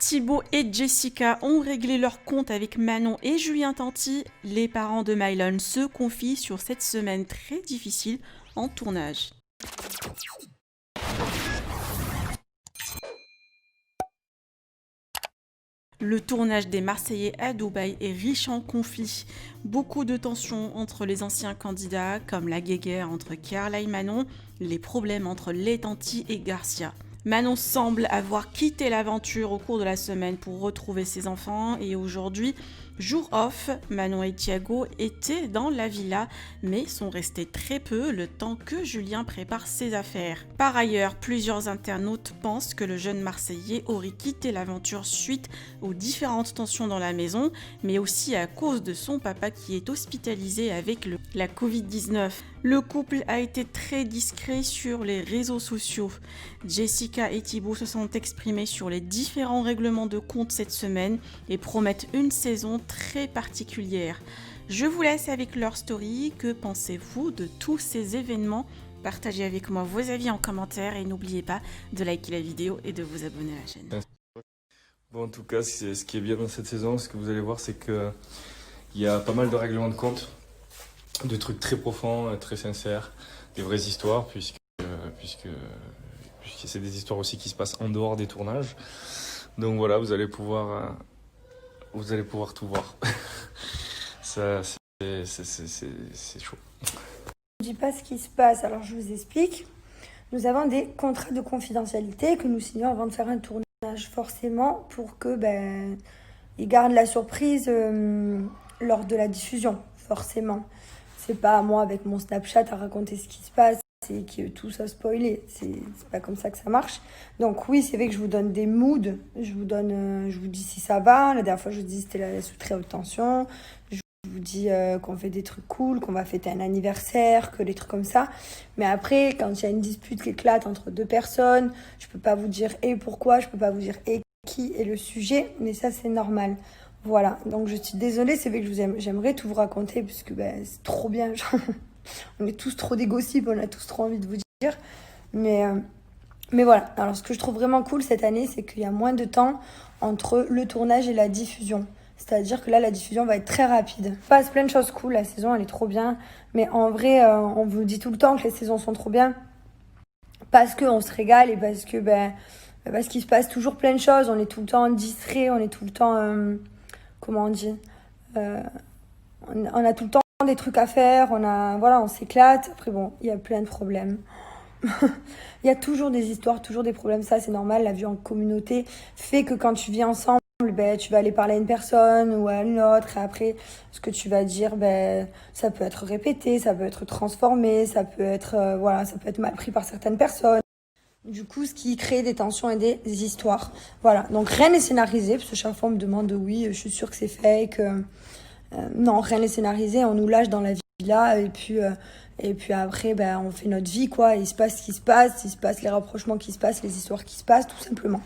Thibaut et Jessica ont réglé leur compte avec Manon et Julien Tanti. Les parents de Mylon se confient sur cette semaine très difficile en tournage. Le tournage des Marseillais à Dubaï est riche en conflits. Beaucoup de tensions entre les anciens candidats, comme la guéguerre entre Carla et Manon, les problèmes entre les Tanti et Garcia. Manon semble avoir quitté l'aventure au cours de la semaine pour retrouver ses enfants et aujourd'hui, jour off, Manon et Thiago étaient dans la villa mais sont restés très peu le temps que Julien prépare ses affaires. Par ailleurs, plusieurs internautes pensent que le jeune Marseillais aurait quitté l'aventure suite aux différentes tensions dans la maison mais aussi à cause de son papa qui est hospitalisé avec la Covid-19. Le couple a été très discret sur les réseaux sociaux. Jessica et Thibaut se sont exprimés sur les différents règlements de compte cette semaine et promettent une saison très particulière. Je vous laisse avec leur story. Que pensez-vous de tous ces événements? Partagez avec moi vos avis en commentaire et n'oubliez pas de liker la vidéo et de vous abonner à la chaîne. Bon, en tout cas, ce qui est bien dans cette saison, ce que vous allez voir, c'est qu'il y a pas mal de règlements de compte, de trucs très profonds, très sincères, des vraies histoires, puisque c'est des histoires aussi qui se passent en dehors des tournages. Donc voilà, vous allez pouvoir tout voir. Ça, c'est chaud. Je ne dis pas ce qui se passe, alors je vous explique. Nous avons des contrats de confidentialité que nous signons avant de faire un tournage, forcément, pour que ils gardent la surprise lors de la diffusion, forcément. C'est pas à moi avec mon Snapchat à raconter ce qui se passe et que tout ça spoilé. C'est pas comme ça que ça marche. Donc oui, c'est vrai que je vous donne des moods. Je vous dis si ça va. La dernière fois, je vous dis c'était la sous très haute tension. Je vous dis qu'on fait des trucs cool, qu'on va fêter un anniversaire, que des trucs comme ça. Mais après, quand il y a une dispute qui éclate entre deux personnes, je peux pas vous dire et pourquoi, je peux pas vous dire et qui est le sujet, mais ça c'est normal. Voilà, donc je suis désolée, c'est vrai que j'aimerais tout vous raconter, puisque c'est trop bien, genre, on est tous trop des gossips, on a tous trop envie de vous dire, mais voilà. Alors ce que je trouve vraiment cool cette année, c'est qu'il y a moins de temps entre le tournage et la diffusion. C'est-à-dire que là, la diffusion va être très rapide. Il se passe plein de choses cool, la saison elle est trop bien, mais en vrai, on vous dit tout le temps que les saisons sont trop bien, parce qu'on se régale et parce qu'il se passe toujours plein de choses, on est tout le temps distrait, on est tout le temps... comment on dit, on a tout le temps des trucs à faire, on s'éclate. Après bon, il y a plein de problèmes. Il y a toujours des histoires, toujours des problèmes, ça c'est normal. La vie en communauté fait que quand tu vis ensemble, tu vas aller parler à une personne ou à une autre, et après ce que tu vas dire, ça peut être répété, ça peut être transformé, ça peut être mal pris par certaines personnes. Du coup, ce qui crée des tensions et des histoires. Voilà, donc rien n'est scénarisé, parce que chaque fois on me demande oui, je suis sûre que c'est fake. Non, rien n'est scénarisé, on nous lâche dans la villa et puis après, on fait notre vie, quoi. Il se passe ce qui se passe, il se passe les rapprochements qui se passent, les histoires qui se passent, tout simplement.